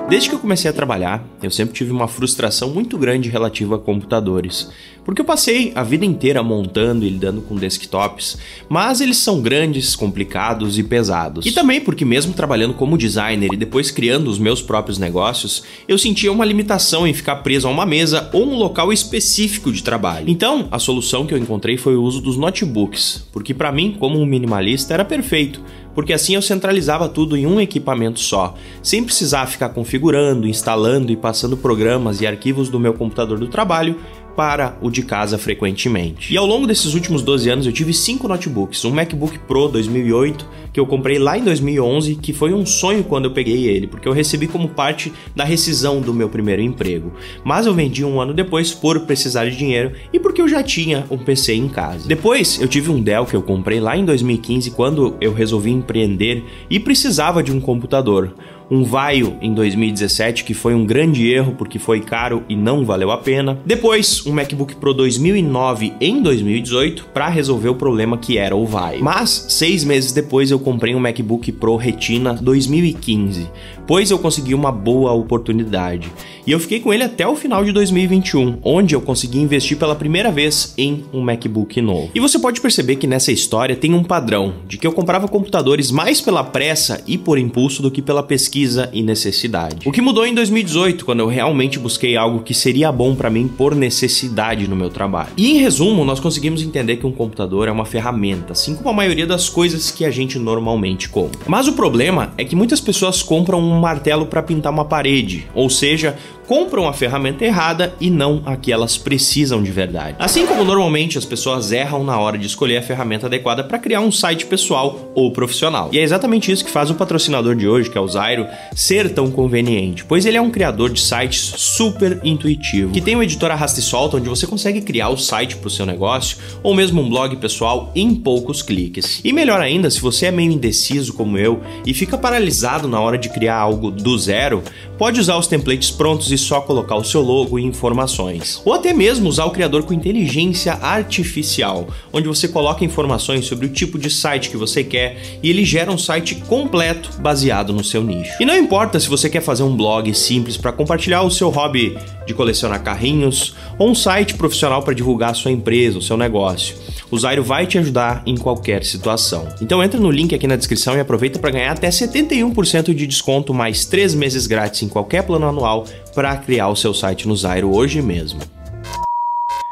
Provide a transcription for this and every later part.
Desde que eu comecei a trabalhar, eu sempre tive uma frustração muito grande relativa a computadores, porque eu passei a vida inteira montando e lidando com desktops, mas eles são grandes, complicados e pesados. E também porque mesmo trabalhando como designer e depois criando os meus próprios negócios, eu sentia uma limitação em ficar preso a uma mesa ou um local específico de trabalho. Então, a solução que eu encontrei foi o uso dos notebooks, porque para mim, como um minimalista, era perfeito. Porque assim eu centralizava tudo em um equipamento só, sem precisar ficar configurando, instalando e passando programas e arquivos do meu computador do trabalho para o de casa frequentemente. E ao longo desses últimos 12 anos eu tive 5 notebooks, um MacBook Pro 2008 que eu comprei lá em 2011, que foi um sonho quando eu peguei ele, porque eu recebi como parte da rescisão do meu primeiro emprego. Mas eu vendi um ano depois por precisar de dinheiro e porque eu já tinha um PC em casa. Depois eu tive um Dell que eu comprei lá em 2015 quando eu resolvi empreender e precisava de um computador. Um Vaio em 2017, que foi um grande erro porque foi caro e não valeu a pena. Depois, um MacBook Pro 2009 em 2018 para resolver o problema que era o Vaio. Mas, 6 meses depois, eu comprei um MacBook Pro Retina 2015, pois eu consegui uma boa oportunidade. E eu fiquei com ele até o final de 2021, onde eu consegui investir pela primeira vez em um MacBook novo. E você pode perceber que nessa história tem um padrão, de que eu comprava computadores mais pela pressa e por impulso do que pela pesquisa e necessidade. O que mudou em 2018, quando eu realmente busquei algo que seria bom para mim por necessidade no meu trabalho. E em resumo, nós conseguimos entender que um computador é uma ferramenta, assim como a maioria das coisas que a gente normalmente compra. Mas o problema é que muitas pessoas compram um martelo para pintar uma parede, ou seja, compram a ferramenta errada e não a que elas precisam de verdade. Assim como normalmente as pessoas erram na hora de escolher a ferramenta adequada para criar um site pessoal ou profissional. E é exatamente isso que faz o patrocinador de hoje, que é o Zyro, ser tão conveniente, pois ele é um criador de sites super intuitivo, que tem um editor arrasta e solta onde você consegue criar o site para o seu negócio ou mesmo um blog pessoal em poucos cliques. E melhor ainda, se você é meio indeciso como eu e fica paralisado na hora de criar algo do zero, pode usar os templates prontos e só colocar o seu logo e informações. Ou até mesmo usar o criador com inteligência artificial, onde você coloca informações sobre o tipo de site que você quer e ele gera um site completo baseado no seu nicho. E não importa se você quer fazer um blog simples para compartilhar o seu hobby de colecionar carrinhos ou um site profissional para divulgar a sua empresa, o seu negócio. O Zyro vai te ajudar em qualquer situação. Então entra no link aqui na descrição e aproveita para ganhar até 71% de desconto mais 3 meses grátis em qualquer plano anual para criar o seu site no Zyro hoje mesmo.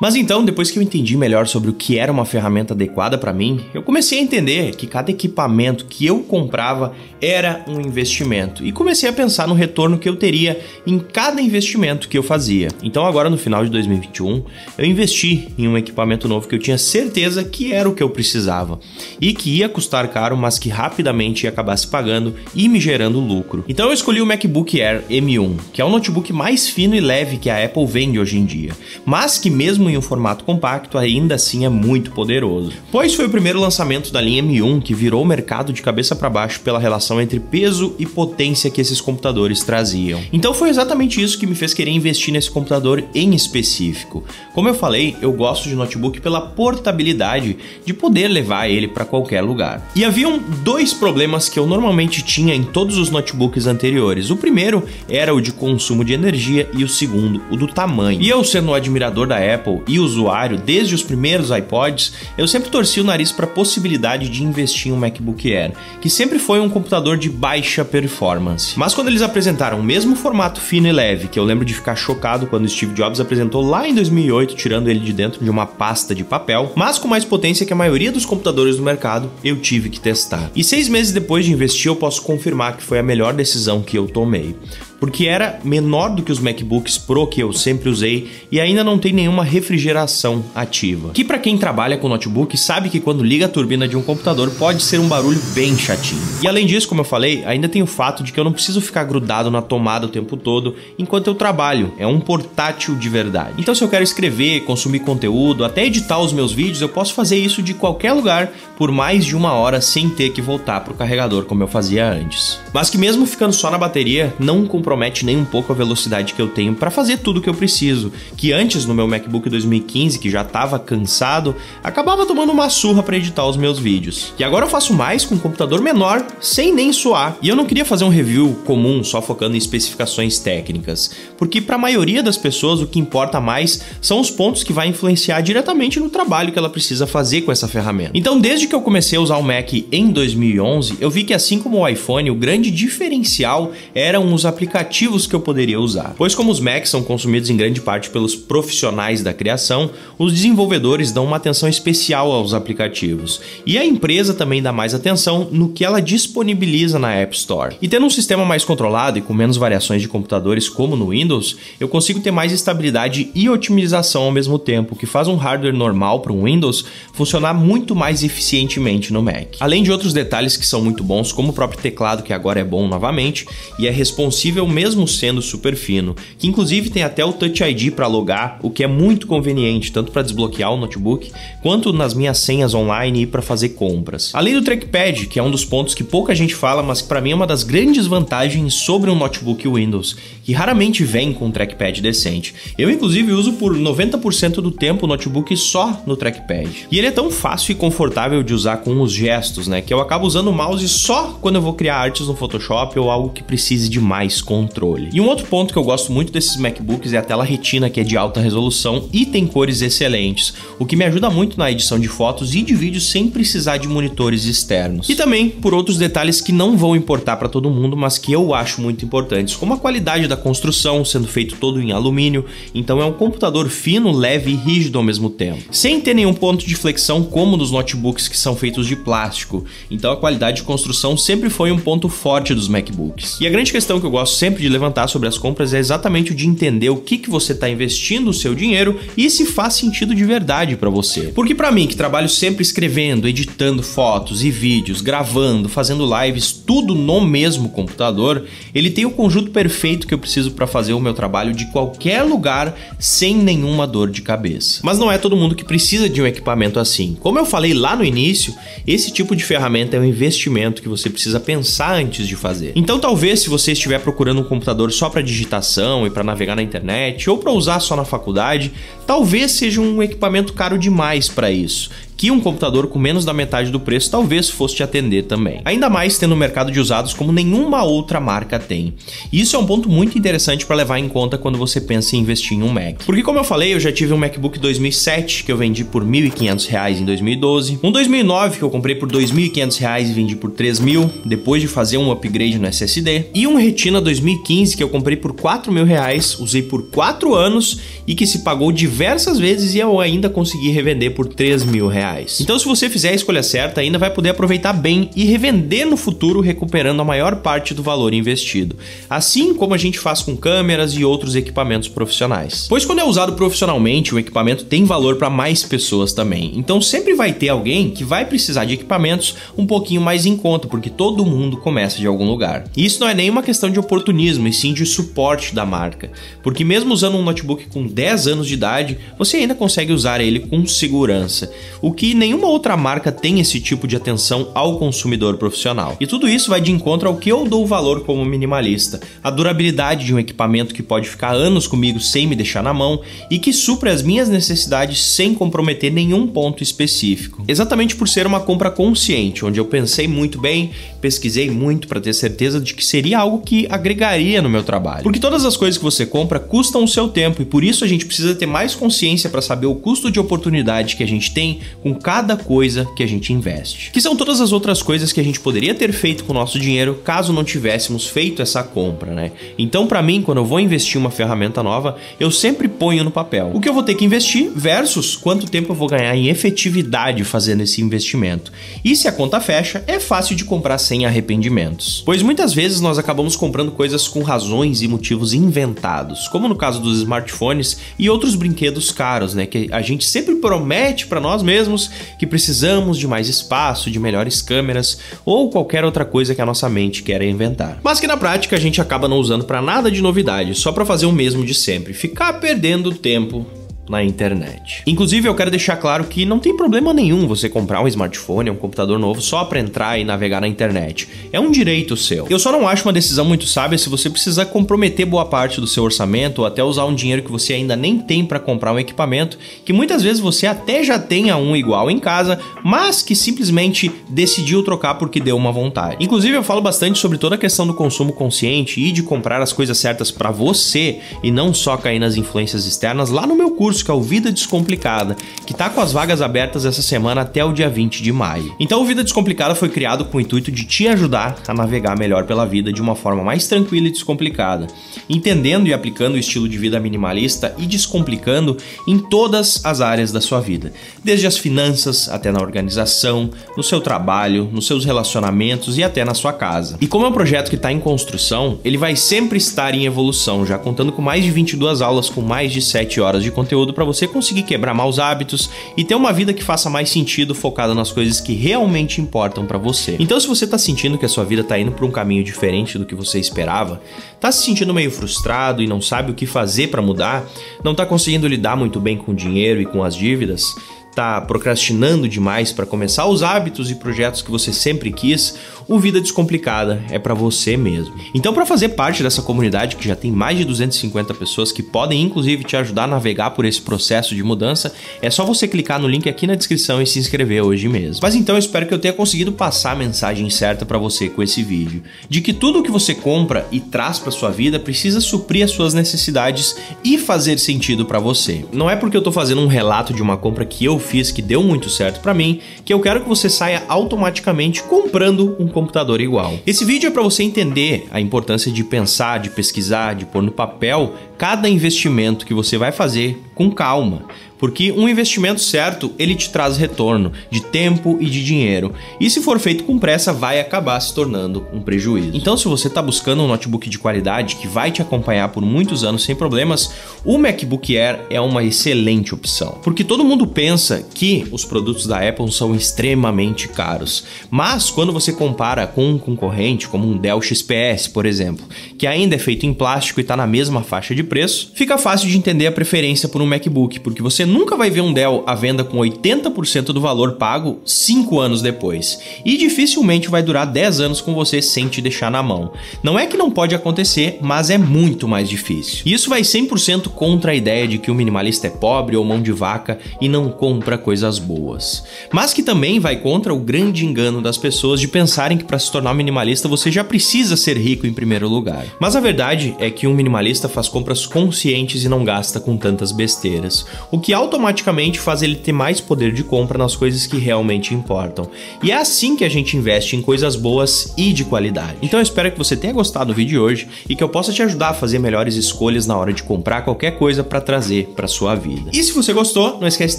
Mas então, depois que eu entendi melhor sobre o que era uma ferramenta adequada para mim, eu comecei a entender que cada equipamento que eu comprava era um investimento e comecei a pensar no retorno que eu teria em cada investimento que eu fazia. Então agora no final de 2021, eu investi em um equipamento novo que eu tinha certeza que era o que eu precisava e que ia custar caro, mas que rapidamente ia acabar se pagando e me gerando lucro. Então eu escolhi o MacBook Air M1, que é o notebook mais fino e leve que a Apple vende hoje em dia, mas que mesmo em um formato compacto ainda assim é muito poderoso, pois foi o primeiro lançamento da linha M1 que virou o mercado de cabeça para baixo pela relação entre peso e potência que esses computadores traziam. Então foi exatamente isso que me fez querer investir nesse computador em específico. Como eu falei, eu gosto de notebook pela portabilidade de poder levar ele para qualquer lugar. E haviam 2 problemas que eu normalmente tinha em todos os notebooks anteriores. O primeiro era o de consumo de energia e o segundo, o do tamanho. E eu, sendo um admirador da Apple e usuário desde os primeiros iPods, eu sempre torci o nariz para a possibilidade de investir em um MacBook Air, que sempre foi um computador de baixa performance. Mas quando eles apresentaram o mesmo formato fino e leve, que eu lembro de ficar chocado quando Steve Jobs apresentou lá em 2008, tirando ele de dentro de uma pasta de papel, mas com mais potência que a maioria dos computadores do mercado, eu tive que testar. E 6 meses depois de investir, eu posso confirmar que foi a melhor decisão que eu tomei, porque era menor do que os MacBooks Pro que eu sempre usei e ainda não tem nenhuma refrigeração ativa. Que para quem trabalha com notebook sabe que quando liga a turbina de um computador pode ser um barulho bem chatinho. E além disso, como eu falei, ainda tem o fato de que eu não preciso ficar grudado na tomada o tempo todo enquanto eu trabalho, é um portátil de verdade. Então se eu quero escrever, consumir conteúdo, até editar os meus vídeos, eu posso fazer isso de qualquer lugar por mais de 1 hora sem ter que voltar para o carregador como eu fazia antes. Mas que mesmo ficando só na bateria, não comprometeria compromete nem um pouco a velocidade que eu tenho para fazer tudo o que eu preciso, que antes no meu MacBook 2015, que já estava cansado, acabava tomando uma surra para editar os meus vídeos. E agora eu faço mais com um computador menor, sem nem suar. E eu não queria fazer um review comum só focando em especificações técnicas, porque para a maioria das pessoas o que importa mais são os pontos que vai influenciar diretamente no trabalho que ela precisa fazer com essa ferramenta. Então, desde que eu comecei a usar o Mac em 2011, eu vi que assim como o iPhone, o grande diferencial eram os aplicativos que eu poderia usar. Pois como os Macs são consumidos em grande parte pelos profissionais da criação, os desenvolvedores dão uma atenção especial aos aplicativos. E a empresa também dá mais atenção no que ela disponibiliza na App Store. E tendo um sistema mais controlado e com menos variações de computadores como no Windows, eu consigo ter mais estabilidade e otimização ao mesmo tempo, que faz um hardware normal para um Windows funcionar muito mais eficientemente no Mac. Além de outros detalhes que são muito bons, como o próprio teclado, que agora é bom novamente, e é responsível mesmo sendo super fino, que inclusive tem até o Touch ID para logar, o que é muito conveniente, tanto para desbloquear o notebook, quanto nas minhas senhas online e para fazer compras. Além do trackpad, que é um dos pontos que pouca gente fala, mas que para mim é uma das grandes vantagens sobre um notebook Windows, que raramente vem com um trackpad decente. Eu inclusive uso por 90% do tempo o notebook só no trackpad. E ele é tão fácil e confortável de usar com os gestos, né, que eu acabo usando o mouse só quando eu vou criar artes no Photoshop ou algo que precise de mais controle. E um outro ponto que eu gosto muito desses MacBooks é a tela retina, que é de alta resolução e tem cores excelentes, o que me ajuda muito na edição de fotos e de vídeos sem precisar de monitores externos. E também por outros detalhes que não vão importar para todo mundo, mas que eu acho muito importantes, como a qualidade da construção, sendo feito todo em alumínio, então é um computador fino, leve e rígido ao mesmo tempo, sem ter nenhum ponto de flexão como nos notebooks que são feitos de plástico, então a qualidade de construção sempre foi um ponto forte dos MacBooks. E a grande questão que eu gosto sempre de levantar sobre as compras é exatamente o de entender o que você está investindo o seu dinheiro e se faz sentido de verdade para você. Porque para mim, que trabalho sempre escrevendo, editando fotos e vídeos, gravando, fazendo lives, tudo no mesmo computador, ele tem o conjunto perfeito que eu preciso para fazer o meu trabalho de qualquer lugar sem nenhuma dor de cabeça. Mas não é todo mundo que precisa de um equipamento assim. Como eu falei lá no início, esse tipo de ferramenta é um investimento que você precisa pensar antes de fazer. Então talvez, se você estiver procurando um computador só para digitação e para navegar na internet ou para usar só na faculdade, talvez seja um equipamento caro demais para isso, que um computador com menos da metade do preço talvez fosse te atender também. Ainda mais tendo um mercado de usados como nenhuma outra marca tem. E isso é um ponto muito interessante para levar em conta quando você pensa em investir em um Mac. Porque como eu falei, eu já tive um MacBook 2007 que eu vendi por R$ 1.500 em 2012, um 2009 que eu comprei por R$ 2.500 e vendi por 3.000 depois de fazer um upgrade no SSD, e um Retina 2015 que eu comprei por R$ 4.000, usei por 4 anos e que se pagou diversas vezes e eu ainda consegui revender por R$ 3.000. Então, se você fizer a escolha certa, ainda vai poder aproveitar bem e revender no futuro, recuperando a maior parte do valor investido, assim como a gente faz com câmeras e outros equipamentos profissionais. Pois quando é usado profissionalmente, o equipamento tem valor para mais pessoas também, então sempre vai ter alguém que vai precisar de equipamentos um pouquinho mais em conta, porque todo mundo começa de algum lugar. E isso não é nem uma questão de oportunismo, e sim de suporte da marca, porque mesmo usando um notebook com 10 anos de idade, você ainda consegue usar ele com segurança, o que nenhuma outra marca tem esse tipo de atenção ao consumidor profissional. E tudo isso vai de encontro ao que eu dou valor como minimalista, a durabilidade de um equipamento que pode ficar anos comigo sem me deixar na mão e que supra as minhas necessidades sem comprometer nenhum ponto específico. Exatamente por ser uma compra consciente, onde eu pensei muito bem, pesquisei muito para ter certeza de que seria algo que agregaria no meu trabalho. Porque todas as coisas que você compra custam o seu tempo e por isso a gente precisa ter mais consciência para saber o custo de oportunidade que a gente tem com cada coisa que a gente investe. Que são todas as outras coisas que a gente poderia ter feito com o nosso dinheiro caso não tivéssemos feito essa compra, né? Então, para mim, quando eu vou investir uma ferramenta nova, eu sempre ponho no papel o que eu vou ter que investir versus quanto tempo eu vou ganhar em efetividade fazendo esse investimento. E se a conta fecha, é fácil de comprar sem arrependimentos. Pois muitas vezes nós acabamos comprando coisas com razões e motivos inventados, como no caso dos smartphones e outros brinquedos caros, né? Que a gente sempre promete para nós mesmos que precisamos de mais espaço, de melhores câmeras ou qualquer outra coisa que a nossa mente quer inventar. Mas que na prática a gente acaba não usando para nada de novidade, só para fazer o mesmo de sempre, ficar perdendo tempo na internet. Inclusive, eu quero deixar claro que não tem problema nenhum você comprar um smartphone, um computador novo só para entrar e navegar na internet. É um direito seu. Eu só não acho uma decisão muito sábia se você precisar comprometer boa parte do seu orçamento ou até usar um dinheiro que você ainda nem tem para comprar um equipamento, que muitas vezes você até já tenha um igual em casa, mas que simplesmente decidiu trocar porque deu uma vontade. Inclusive, eu falo bastante sobre toda a questão do consumo consciente e de comprar as coisas certas para você e não só cair nas influências externas lá no meu curso, que é o Vida Descomplicada, que tá com as vagas abertas essa semana até o dia 20 de maio. Então o Vida Descomplicada foi criado com o intuito de te ajudar a navegar melhor pela vida de uma forma mais tranquila e descomplicada, entendendo e aplicando o estilo de vida minimalista e descomplicando em todas as áreas da sua vida, desde as finanças até na organização, no seu trabalho, nos seus relacionamentos e até na sua casa. E como é um projeto que está em construção, ele vai sempre estar em evolução, já contando com mais de 22 aulas com mais de 7 horas de conteúdo para você conseguir quebrar maus hábitos e ter uma vida que faça mais sentido, focada nas coisas que realmente importam para você. Então, se você está sentindo que a sua vida está indo por um caminho diferente do que você esperava, está se sentindo meio frustrado e não sabe o que fazer para mudar, não está conseguindo lidar muito bem com o dinheiro e com as dívidas, está procrastinando demais para começar os hábitos e projetos que você sempre quis, o Vida Descomplicada é para você mesmo. Então, para fazer parte dessa comunidade que já tem mais de 250 pessoas que podem inclusive te ajudar a navegar por esse processo de mudança, é só você clicar no link aqui na descrição e se inscrever hoje mesmo. Mas então eu espero que eu tenha conseguido passar a mensagem certa para você com esse vídeo, de que tudo o que você compra e traz para sua vida precisa suprir as suas necessidades e fazer sentido para você. Não é porque eu tô fazendo um relato de uma compra que eu fiz que deu muito certo para mim, que eu quero que você saia automaticamente comprando um computador igual. Esse vídeo é para você entender a importância de pensar, de pesquisar, de pôr no papel cada investimento que você vai fazer com calma. Porque um investimento certo, ele te traz retorno de tempo e de dinheiro. E se for feito com pressa, vai acabar se tornando um prejuízo. Então, se você está buscando um notebook de qualidade que vai te acompanhar por muitos anos sem problemas, o MacBook Air é uma excelente opção. Porque todo mundo pensa que os produtos da Apple são extremamente caros. Mas, quando você compara com um concorrente, como um Dell XPS, por exemplo, que ainda é feito em plástico e está na mesma faixa de preço, fica fácil de entender a preferência por um MacBook, porque você nunca vai ver um Dell à venda com 80% do valor pago 5 anos depois. E dificilmente vai durar 10 anos com você sem te deixar na mão. Não é que não pode acontecer, mas é muito mais difícil. E isso vai 100% contra a ideia de que o minimalista é pobre ou mão de vaca e não compra coisas boas. Mas que também vai contra o grande engano das pessoas de pensarem que para se tornar minimalista você já precisa ser rico em primeiro lugar. Mas a verdade é que um minimalista faz compras conscientes e não gasta com tantas besteiras, o que automaticamente faz ele ter mais poder de compra nas coisas que realmente importam. E é assim que a gente investe em coisas boas e de qualidade. Então eu espero que você tenha gostado do vídeo de hoje e que eu possa te ajudar a fazer melhores escolhas na hora de comprar qualquer coisa para trazer para sua vida. E se você gostou, não esquece de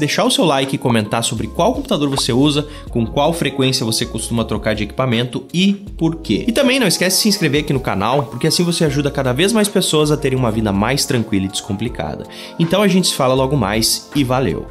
deixar o seu like e comentar sobre qual computador você usa, com qual frequência você costuma trocar de equipamento e por quê. E também não esquece de se inscrever aqui no canal, porque assim você ajuda cada vez mais pessoas a terem uma vida mais tranquila e descomplicada. Então a gente se fala logo mais e valeu!